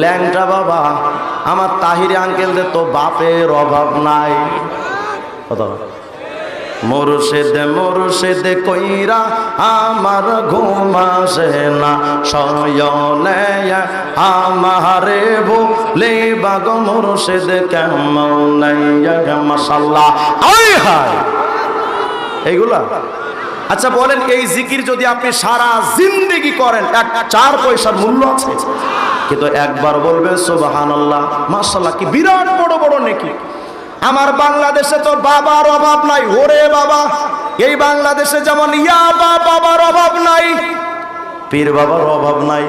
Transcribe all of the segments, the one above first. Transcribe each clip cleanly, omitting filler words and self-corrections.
ল্যাংটা বাবা আমার তাহিরি আঙ্কেলদের তো বাপের অভাব নাই। কথা মুর্শিদে মুর্শিদে কইরা আমার ঘুম আসে না, শয়নে আমারে ভুলে বাগ মুর্শিদ কেমন মাশাআল্লাহ। আয় হায় এইগুলা। আচ্ছা বলেন, এই জিকির যদি আপনি সারা জিন্দেগি করেন, 4 পয়সার মূল্য আছে? কিন্তু একবার বলবে সুবহানাল্লাহ মাশাআল্লাহ, কি বিরাট বড় বড় নেকি। আমার বাংলাদেশে তো বাবার অভাব নাই। ওরে বাবা, এই বাংলাদেশে যেমন বাবার অভাব নাই, পীর বাবার অভাব নাই।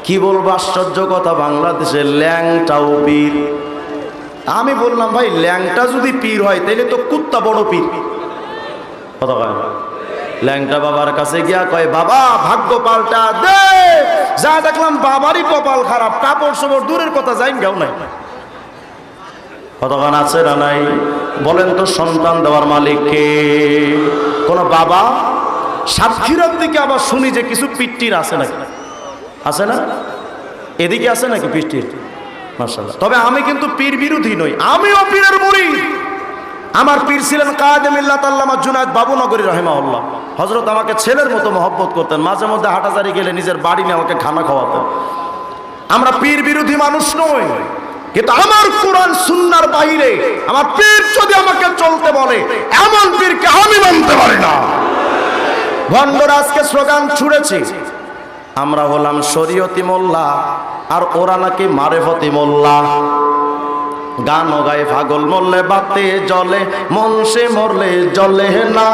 কি বলবো আশ্চর্য কথা, বাংলাদেশে ল্যাংটাও পীর। আমি বললাম ভাই ল্যাংটা যদি পীর হয় তাহলে তো কুত্তা বড় পীর। কথা কয় ল্যাংটা বাবার কাছে গিয়া কয় বাবা ভাগ্য পাল্টা দে। যা দেখলাম বাবারই কপাল খারাপ, কাপড় চোপড় দূরের কথা যাই কেউ নাই। কতক্ষণ আছে না নাই? বলেন তো সন্তান দেওয়ার মালিক কে? কোন বাবা? সাতক্ষীরার দিকে আবার শুনি যে কিছু পিট্টির আছে নাকি? আছে না? এদিকে আছে নাকি পিট্টির? মাশাআল্লাহ। তবে আমি কিন্তু পীর বিরোধী নই, আমিও পীরের মুরিদ। আমার পীর ছিলেন কায়েদে মিল্লাত আল্লামা জুনায়েদ বাবুনগরী রাহিমাহুল্লাহ। হযরত আমাকে ছেলের মতো মহব্বত করতেন, মাঝে মধ্যে হাঁটাজারি গেলে নিজের বাড়ি নিয়ে আমাকে খানা খাওয়াতেন। আমরা পীর বিরোধী মানুষ নই, কিন্তু আমার কোরআন সুন্নাহর বাইরে আমার পীর যদি আমাকে চলতে বলে, এমন পীরকে আমি মানতে পারি না। ভণ্ডরা আজকে স্লোগান ছুড়েছে আমরা হলাম শরীয়তি মোল্লা আর ওরা নাকি মারেফতি মোল্লা। গানও গায়ে পাগল মরলে বাতে জ্বলে, মন সে মরলে জ্বলে না।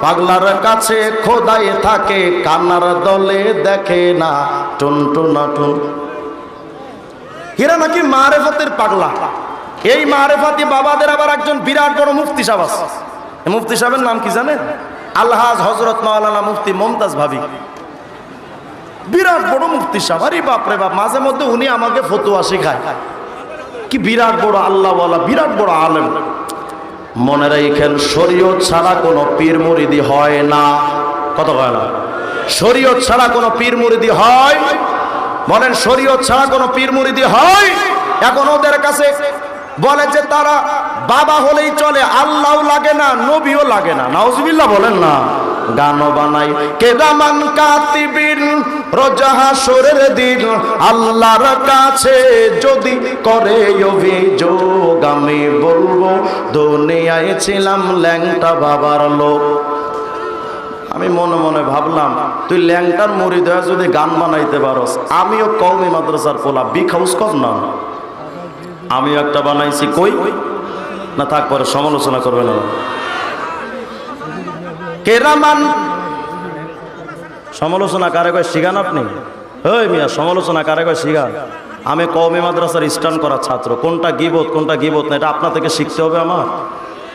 পাগলার কাছে খোদাই থাকে, কান্নার দলে দেখে না টুনটুনা টুন। এরা নাকি মারেফতের পাগলা। এই মারেফতি বাবাদের আবার একজন বিরাট বড় মুফতি সাহেব আছে। মুফতি সাহেবের নাম কি জানেন? আলহাজ হযরত মাওলানা মুফতি মুমতাজ ভাবি। বিরাট বড় মুফতি সাহেব। আরে বাপরে বাপ, মাঝে মধ্যে উনি আমাকে ফতোয়া শেখায়। কি বিরাট বড় আল্লাহওয়ালা, বিরাট বড় আলেম। মনে রাখেন শরীয়ত ছাড়া কোনো পীর মুরিদি হয় না। কত হয় না? শরীয়ত ছাড়া কোনো পীর মুরিদি হয়? বলেন শরীয়ত ছাড়া কোনো পীর মুরিদি হয়? এখন ওদের কাছে বলে যে তারা বাবা হলেই চলে, আল্লাহও লাগে না, নবীও লাগে না। নাউজুবিল্লাহ বলেন না। গানও বানাই কেরামান কাতিবিন, রোজ হাসরের দিন আল্লাহর কাছে যদি করে অভিযোগ, আমি বলবো দুনিয়ায় ছিলাম ল্যাংটা বাবার লোক। আমি মনে মনে ভাবলাম তুই ল্যাংটার মুরিদ হয়ে যদি গান বানাইতে পারস, আমিও কওমি মাদ্রাসার পোলা বিগ হাউস কর না, আমিও একটা বানাইছি। কই না থাক, পরে সমালোচনা করবে না। কেরামান সমালোচনা কারে কয় শিখান আপনি? ওই মিয়া সমালোচনা কারে কয় শিখান? আমি কওমি মাদ্রাসার স্টান করা ছাত্র। কোনটা গীবত কোনটা গীবত না এটা আপনার থেকে শিখতে হবে আমার।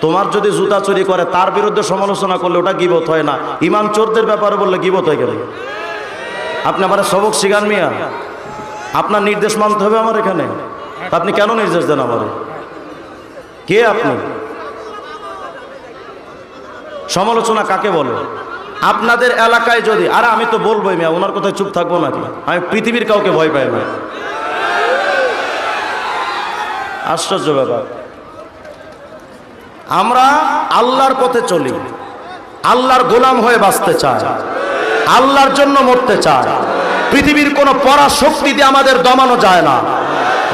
তোমার যদি জুতা চুরি করে তার বিরুদ্ধে সমালোচনা করলে ওটা গীবত হয় না, ইমাম চোরদের ব্যাপারে বললে গীবত হয়ে গেল। আপনি আমার সবক শিখান মিয়া, আপনার নির্দেশ মানতে হবে আমার এখানে। আপনি কেন নির্দেশ দেন আমারে? কে আপনি? সমালোচনা কাকে বলে? আপনাদের এলাকায় যদি, আরে আমি তো বলবোই মিয়া, ওনার কথায় চুপ থাকবো নাকি? আমি পৃথিবীর কাউকে ভয় পাই না। আশ্চর্য ব্যাপার। আমরা আল্লাহর পথে চলি, আল্লাহর গোলাম হয়ে বাঁচতে চাই, আল্লাহর জন্য মরতে চাই। পৃথিবীর কোনো পরাশক্তি দিয়ে আমাদের দমানো যায় না।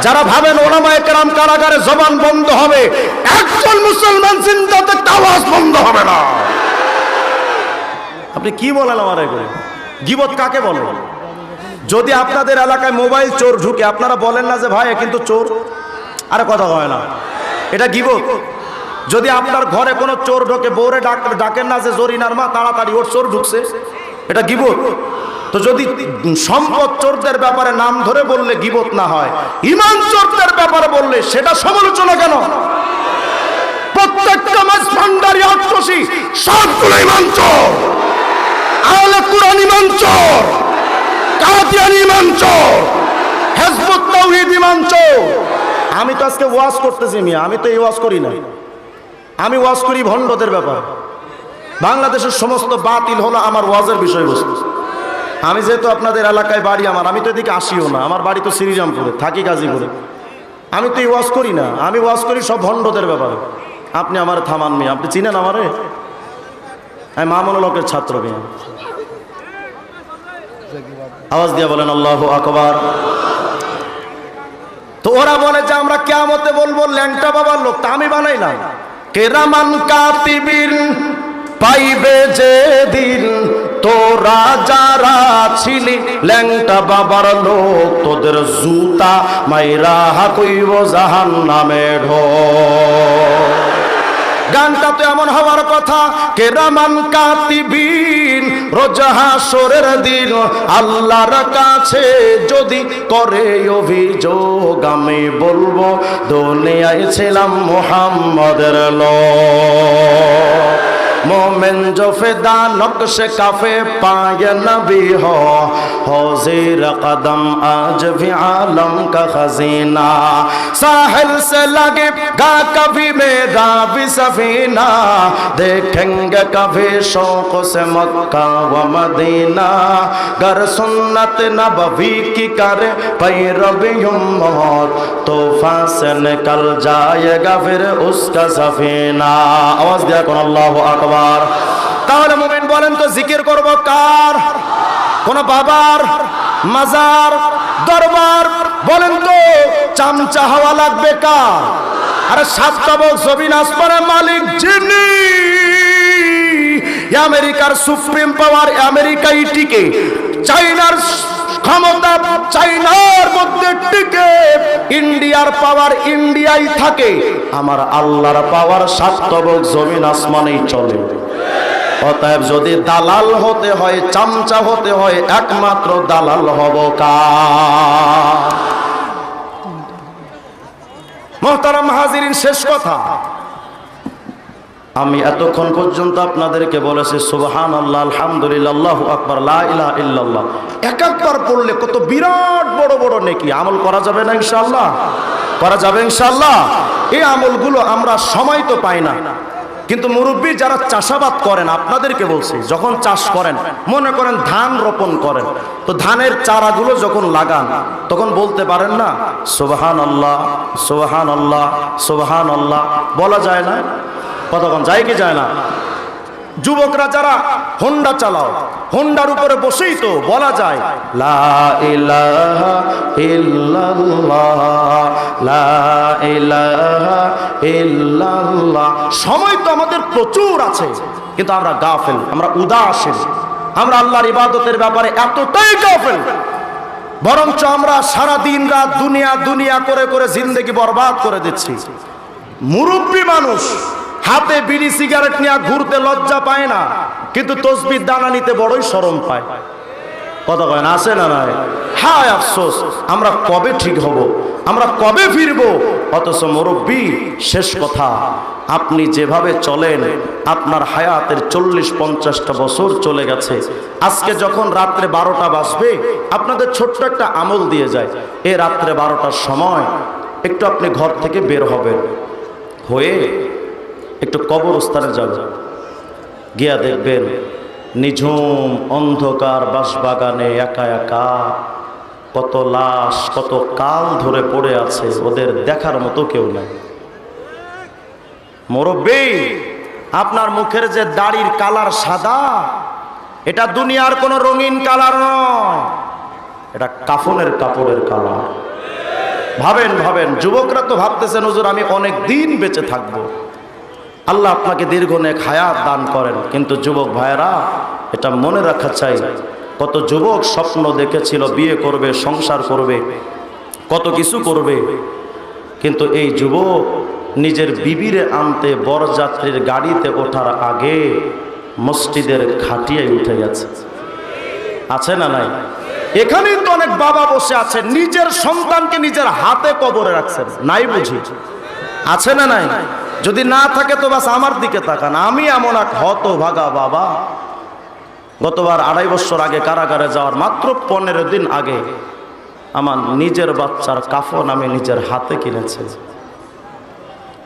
যারা ভাবেন ওলামায়ে কেরাম কারাগারে জবান বন্ধ হবে, একজন মুসলমান জিন্দাতে আওয়াজ বন্ধ হবে না। আপনি কি বলেন আমার এগুলো? গীবত কাকে বলে? যদি আপনাদের এলাকায় মোবাইল চোর ঢুকে আপনারা বলেন না যে ভাই কিন্তু চোর? আরে কথা হয় না, এটা গীবত। যদি আপনার ঘরে কোনো চোর ঢোকে, বউরে ডাকেন না যে জরিনার মা তাড়াতাড়ি ওর চোর ঢুকছে, এটা গীবত। তো যদি সম্পদ চোরদের ব্যাপারে নাম ধরে বললে গীবত না হয়, ঈমান চোরদের ব্যাপারে বললে সেটা সমালোচনা কেন? প্রত্যেকটা মাস ভান্ডারি আত্মসী সবগুলো ঈমান চোর, আহলে কুরআন ঈমান চোর, কাদিয়ানী ঈমান চোর, হিজবুত তাওহীদ ঈমান চোর। আমি তো আজকে ওয়াজ করতেছি মিয়া, আমি তো এই ওয়াজ করি না। আমি ওয়াজ করি ভণ্ডদের ব্যাপার। বাংলাদেশের সমস্ত বাতিল হলো আমার ওয়াজের বিষয়বস্তু। আমি যেহেতু আপনাদের এলাকায় বাড়ি আমার, আমি তো এদিকে আসিও না, আমার বাড়ি তো শ্রীরামপুরে, থাকি গাজীপুরে। আমি তো এই ওয়াজ করি না, আমি ওয়াজ করি সব ভণ্ডদের ব্যাপারে। আপনি আমার থামাননি, আপনি চিনেন আমারে? আমি মামুনুল-হকের ছাত্র। আওয়াজ দিয়ে বলেন আল্লাহু আকবার। তো ওরা বলে যে আমরা কিয়ামতে বলবো ল্যাংটা বাবার লোক, তা আমি বানাইলাম। কেরামান কাতিবিন পাইবে যে দিন, তোরা যারা ছিলি ল্যাংটা বাবার লোক, তোদের জুতা মাইরা হাকইব জাহান্নামে ঢোক। গানটা তো এমন হওয়ার কথা, কেরামান কাতিবিন রোজ হাসরের দিন আল্লাহর কাছে যদি করে অভিযোগ, আমি বলবো দুনিয়ায় ছিলাম মুহাম্মদের লোক। मोमिन जो फिदा नक्श काफे पाए नबी हो ज़ेर कदम आज भी आलम का खजीना। साहिल से लगे गा कभी मेरा भी सफीना, देखेंगे कभी शौक से मक्का व मदीना। गर सुन्नत नबवी की करे पैरवी उम्मत, तूफान से निकल जाएगा फिर उसका सफीना। आवाज दिया कौन अल्लाहु আকবার। তাহলে মুমিন বলেন তো জিকির করব কার? কোন বাবার, মাজার, দরবার? বলেন তো চামচা হওয়া লাগবে কার? আরে সাতটা বল জমিন আসমানের মালিক যিনি, আমেরিকার সুপ্রিম পাওয়ার আমেরিকাই টিকে, চাইনার ক্ষমতা চাইনার মধ্যে টিকে, ইন্ডিয়ার পাওয়ার ইন্ডিয়ায় থাকে, আমার আল্লাহর পাওয়ার সাতবক জমিন আসমানেই চলে। অতএব যদি দালাল হতে হয়, চামচা হতে হয়, একমাত্র দালাল হব কার? মুহতারাম হাজিরিন, শেষ কথা, আমি এতক্ষণ পর্যন্ত আপনাদেরকে বলেছি সুবহানাল্লাহ, আলহামদুলিল্লাহ, আল্লাহু আকবার, লা ইলাহা ইল্লাল্লাহ। এক একবার পড়লে কত বিরাট বড় বড় নেকি। আমল করা যাবে না ইনশাআল্লাহ? করা যাবে ইনশাআল্লাহ। এই আমলগুলো আমরা সময় তো পাই না, কিন্তু মুরব্বী যারা চাষাবাদ করেন আপনাদেরকে বলছি, যখন চাষ করেন, মনে করেন ধান রোপণ করেন, তো ধানের চারাগুলো যখন লাগান তখন বলতে পারেন না সুবহানাল্লাহ, সুবহানাল্লাহ, সুবহানাল্লাহ? বলা যায় না? কতক্ষণ যায় কি যায় না? যুবকরা যারা হোন্ডা চালাও, হোন্ডার উপরে বসেই তো বলা যায় লা ইলাহা ইল্লাল্লাহ, লা ইলাহা ইল্লাল্লাহ। সময় তো আমাদের প্রচুর আছে, কিন্তু আমরা গাফেল, আমরা উদাসীন, আমরা আল্লাহর ইবাদতের ব্যাপারে এতটাই গাফেল, বরঞ্চ আমরা সারা দিন রাত দুনিয়া দুনিয়া করে করে জিন্দেগি বরবাদ করে দিচ্ছি। মুরব্বী মানুষ হাতে বিড়ি সিগারেট নিয়ে ঘুরতে লজ্জা পায় না, কিন্তু তসবির দানা নিতে বড়ই শরম পায়। কথা কয় না? আছে না নাই? হায় আফসোস, আমরা কবে ঠিক হব, আমরা কবে ফিরবো? অথচ মুরব্বী, শেষ কথা, আপনি যেভাবে চলেন আপনার হায়াতের 40-50টা বছর চলে গেছে। আজকে যখন রাত্রে 12টা বাজবে, আপনাদের ছোট্ট একটা আমল দিয়ে যায়, এ রাত্রে 12টার সময় একটু আপনি ঘর থেকে বের হবেন, হয়ে একটু কবরস্থানে যাবেন, গিয়া দেখবেন নিঝুম অন্ধকার বাঁশবাগানে একা একা কত লাশ, কত কাল ধরে পড়ে আছে, ওদের দেখার মতো কেউ নাই। মুরব্বী, আপনার মুখের যে দাড়ির কালার সাদা, এটা দুনিয়ার কোনো রঙিন কালার নয়, এটা কাফনের কাপড়ের কালার। ভাবেন ভাবেন, যুবকরা তো ভাবতেছেন হুজুর আমি অনেক দিন বেঁচে থাকবো, আল্লাহ আপনাকে দীর্ঘ নেক হায়াত দান করেন, কিন্তু যুবক ভাইরা এটা মনে রাখা চাই, কত যুবক স্বপ্ন দেখেছিল বিয়ে করবে, সংসার করবে, কত কিছু করবে, কিন্তু এই যুবক নিজের বিবিরে আনতে বরযাত্রীর গাড়িতে ওঠার আগে মসজিদের খাটিয়ায় উঠে গেছে। আছে না নাই? এখানেই তো অনেক বাবা বসে আছেন, নিজের সন্তানকে নিজের হাতে কবরে রাখছেন, নাই বুঝি? আছে না নাই? যদি না থাকে তো বাস আমার দিকে তাকান। আমি এমন এক হতভাগা বাবা, গতবার 2.5 বছর আগে কারাগারে যাওয়ার মাত্র 15 দিন আগে আমার নিজের বাচ্চার কাফন আমি নিজের হাতে কিনেছি।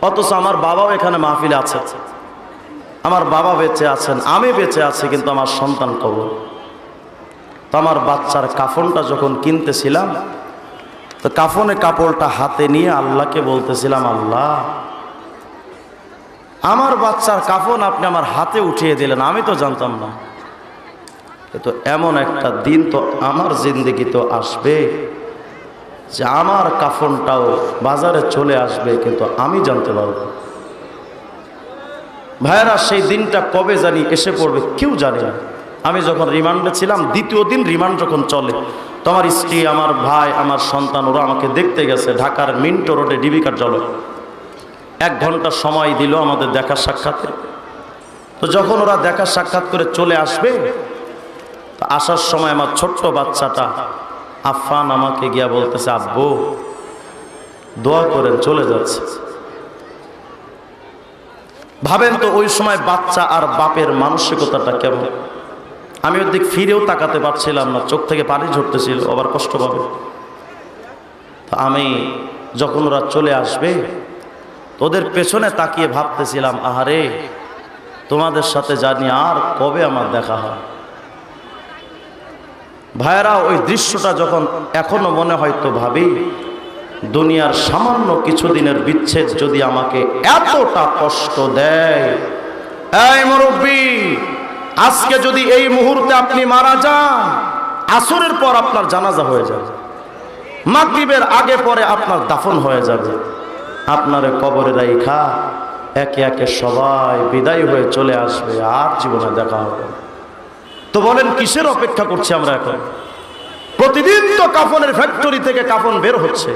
অথচ আমার বাবাও এখানে মাহফিলে আছে, আমার বাবা বেঁচে আছেন, আমি বেঁচে আছি, কিন্তু আমার সন্তান কবর। তো তো আমার বাচ্চার কাফনটা যখন কিনতেছিলাম, তো কাফনে কাপড়টা হাতে নিয়ে আল্লাহকে বলতেছিলাম, আল্লাহ আমার বাচ্চার কাফন আপনি আমার হাতে উঠিয়ে দিলেন, আমি তো জানতাম না। তো এমন একটা দিন তো আমার জিন্দেগিতে আসবে যে আমার কাফনটাও বাজারে চলে আসবে, কিন্তু আমি জানতে পারব। ভাইয়েরা, সেই দিনটা কবে জানি এসে পড়বে কেউ জানে না। আমি যখন রিমান্ডে ছিলাম, দ্বিতীয় দিন রিমান্ড যখন চলে, তো আমার স্ত্রী, আমার ভাই, আমার সন্তান, ওরা আমাকে দেখতে গেছে ঢাকার মিন্টো রোডে ডিবি কার্যালয়। 1 ঘন্টা সময় দিল আমাদের দেখা সাক্ষাতে। তো যখন ওরা দেখা সাক্ষাৎ করে চলে আসবে, তো আসার সময় আমার ছোট্ট বাচ্চাটা আফফান আমাকে গিয়া বলতেছে, আব্বু দোয়া করেন, চলে যাচ্ছে। ভাবেন তো ওই সময় বাচ্চা আর বাপের মানসিকতাটা কেমন। আমি ওর দিক ফিরেও তাকাতে পারছিলাম না, চোখ থেকে পানি ঝরতেছিল, আবার কষ্ট পাবে। তো আমি যখন ওরা চলে আসবে, ওদের পেছনে তাকিয়ে ভাবতেছিলাম, আহারে তোমাদের সাথে জানি আর কবে আমার দেখা হয়। ভাইয়েরা, ওই দৃশ্যটা যখন এখনো মনে হয় তো ভাবি, দুনিয়ার সামান্য কিছুদিনের বিচ্ছেদ যদি আমাকে এতটা কষ্ট দেয়। এই মুরব্বী, আজকে যদি এই মুহূর্তে আপনি মারা যান, আসরের পর আপনার জানাজা হয়ে যাবে, মাগরিবের আগে পরে আপনার দাফন হয়ে যাবে, আপনার কবরে রাইখা একে একে সবাই বিদায় হয়ে চলে আসবে, আর জীবনে দেখা হবে। তো বলেন কিসের অপেক্ষা করছি আমরা এখন? প্রতিদিন তো কাফনের ফ্যাক্টরি থেকে কাফন বের হচ্ছে।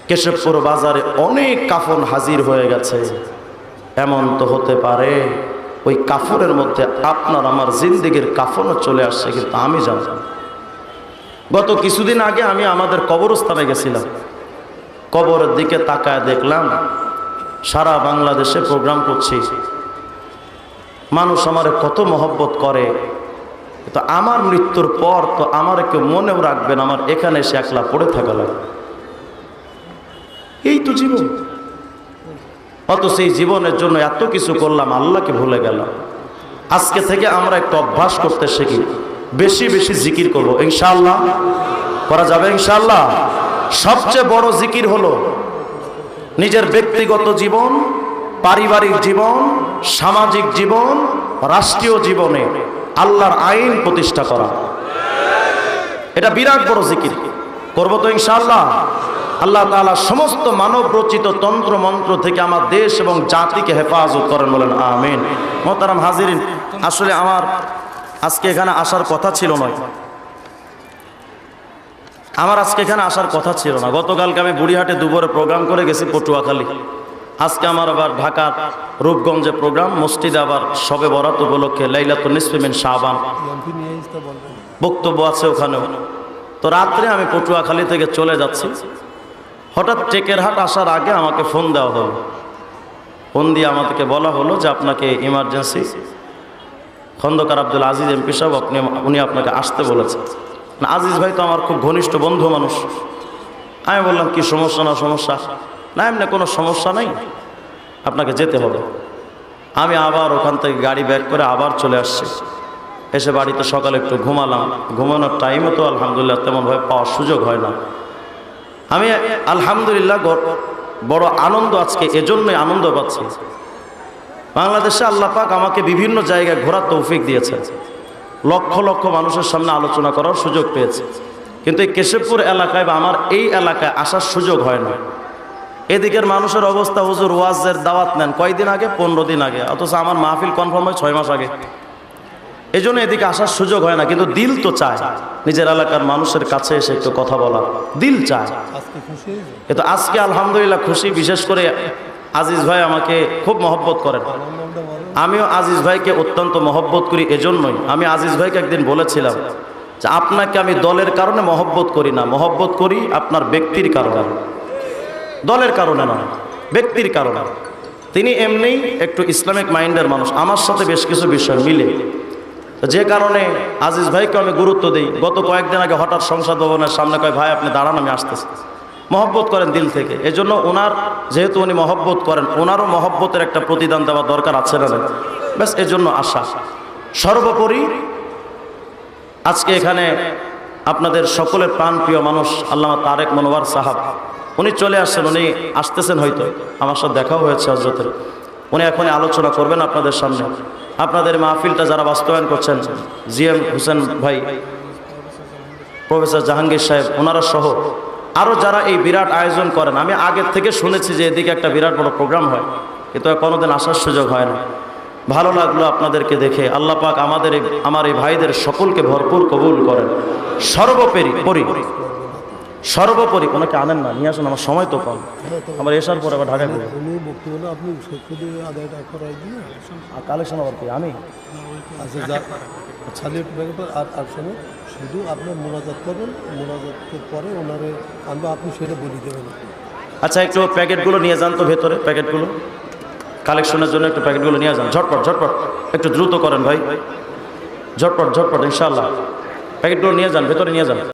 কেশবপুর বাজারে অনেক কাফন হাজির হয়ে গেছে। এমন তো হতে পারে ওই কাফনের মধ্যে আপনার আমার জিন্দেগির কাফনও চলে আসছে, কিন্তু আমি জানতাম। গত কিছুদিন আগে আমি আমাদের কবরস্থানে গেছিলাম, কবরের দিকে তাকায় দেখলাম সারা বাংলাদেশে প্রোগ্রাম করছি, মানুষ আমারে কত মহব্বত করে। তো আমার মৃত্যুর পর তো আমার কেউ মনেও রাখবেন, আমার এখানে এসে একলা পড়ে থাকা লাগে। এই তো জীবন। অত সেই জীবনের জন্য এত কিছু করলাম, আল্লাহকে ভুলে গেলাম। আজকে থেকে আমরা একটু অভ্যাস করতে শিখি, বেশি বেশি জিকির করব, ইনশাআল্লাহ করা যাবে ইনশাআল্লাহ। সবচেয়ে বড় জিকির হলো নিজের ব্যক্তিগত জীবন, পারিবারিক জীবন, সামাজিক জীবন, রাষ্ট্রীয় জীবনে আল্লাহর আইন প্রতিষ্ঠা করা। এটা বিরাট বড় জিকির, করবো তো ইনশাআল্লাহ। আল্লাহ তাআলা সমস্ত মানব রচিত তন্ত্র মন্ত্র থেকে আমার দেশ এবং জাতিকে হেফাজত করেন, বলেন আমিন। মোহতারাম হাজিরিন, আসলে আমার আজকে এখানে আসার কথা ছিল না, গতকালকে আমি বুড়িহাটে দুপুরে প্রোগ্রাম করে গেছি পটুয়াখালী। আজকে আমার আবার ঢাকার রূপগঞ্জে প্রোগ্রাম, মসজিদে আবার শবে বরাত উপলক্ষে লাইলাতুন নিসফি মিন শাবান বক্তব্য আছে ওখানেও। তো রাত্রে আমি পটুয়াখালী থেকে চলে যাচ্ছি, হঠাৎ টেকেরহাট আসার আগে আমাকে ফোন দেওয়া হলো। ফোন দিয়ে আমাদেরকে বলা হলো যে আপনাকে ইমার্জেন্সি খন্দকার আব্দুল আজিজ এমপি সাহেব উনি আপনাকে আসতে বলেছেন। আজিজ ভাই তো আমার খুব ঘনিষ্ঠ বন্ধু মানুষ। আমি বললাম কি সমস্যা? না সমস্যা না, এমনি কোনো সমস্যা নাই, আপনাকে যেতে হবে। আমি আবার ওখান থেকে গাড়ি ব্যাক করে আবার চলে আসছি। এসে বাড়িতে সকালে একটু ঘুমালাম, ঘুমানোর টাইমও তো আলহামদুলিল্লাহ তেমনভাবে পাওয়ার সুযোগ হয় না। আমি আলহামদুলিল্লাহ বড় আনন্দ, আজকে এজন্যই আনন্দ পাচ্ছি। বাংলাদেশে আল্লাহ পাক আমাকে বিভিন্ন জায়গায় ঘোরার তৌফিক দিয়েছে, লক্ষ লক্ষ মানুষের সামনে আলোচনা করার সুযোগ পেয়েছে। কিন্তু এই কেশবপুর এলাকায় বা আমার এই এলাকায় আসার সুযোগ হয় না। এদিকের মানুষের অবস্থা, হুজুর ওয়াজের দাওয়াত নেন কয়দিন আগে, 15 দিন আগে, অথচ আমার মাহফিল কনফার্ম হয় 6 মাস আগে। এই জন্য এদিকে আসার সুযোগ হয় না। কিন্তু দিল তো চায় নিজের এলাকার মানুষের কাছে এসে একটু কথা বলার, দিল চায়। কিন্তু আজকে আলহামদুলিল্লাহ খুশি। বিশেষ করে আজিজ ভাই আমাকে খুব মহব্বত করেন, আমিও আজিজ ভাইকে অত্যন্ত মহব্বত করি। এজন্যই আমি আজিজ ভাইকে একদিন বলেছিলাম যে আপনাকে আমি দলের কারণে মহব্বত করি না, মহব্বত করি আপনার ব্যক্তির কারণে, দলের কারণে নয়, ব্যক্তির কারণে। তিনি এমনিই একটু ইসলামিক মাইন্ডের মানুষ, আমার সাথে বেশ কিছু বিষয় মিলে, যে কারণে আজিজ ভাইকে আমি গুরুত্ব দিই। গত কয়েকদিন আগে হঠাৎ সংসদ ভবনের সামনে কয়, ভাই আপনি দাঁড়ান, আমি আসতেছি। মহব্বত করেন দিল থেকে। এজন্য ওনার, যেহেতু উনি মহব্বত করেন, ওনারও মহব্বতের একটা প্রতিদান দেওয়া দরকার আছে না? ব্যাস এজন্য আসা। সর্বোপরি আজকে এখানে আপনাদের সকলের প্রাণপ্রিয় মানুষ আল্লামা তারেক মনোয়ার সাহাব উনি চলে আসছেন, উনি আসতেছেন, হয়তো আমার সাথে দেখাও হয়েছে হযরতের। উনি এখন আলোচনা করবেন আপনাদের সামনে। আপনাদের মাহফিলটা যারা বাস্তবায়ন করছেন, জিএম হোসেন ভাই, প্রফেসর জাহাঙ্গীর সাহেব, ওনারা সহ আরও যারা এই বিরাট আয়োজন করেন, আমি আগের থেকে শুনেছি যে এদিকে একটা বিরাট বড় প্রোগ্রাম হয়, কিন্তু কোনোদিন আসার সুযোগ হয় না। ভালো লাগলো আপনাদেরকে দেখে। আল্লাহ পাক আমার এই ভাইদের সকলকে ভরপুর কবুল করেন। সর্বোপরি ওনাকে আনেন না, নিয়ে আসুন, আমার সময় তো কম, আমার এসার পরে আবার ঢাকায় পড়ে আপনি আদায়টা করাই দিয়ে কালেকশন আবার কি আমি আর শোনো, শুধু আপনার মোনাজাত করবেন, মোনাজাতের পরে ওনারে আনবো, আপনি সেটা বলে দেবেন। আচ্ছা, একটু প্যাকেটগুলো নিয়ে যান তো ভেতরে, প্যাকেটগুলো কালেকশনের জন্য একটু প্যাকেটগুলো নিয়ে যান, ঝটপট একটু দ্রুত করেন ভাই, ঝটপট ইনশাআল্লাহ প্যাকেটগুলো নিয়ে যান, ভেতরে নিয়ে যান।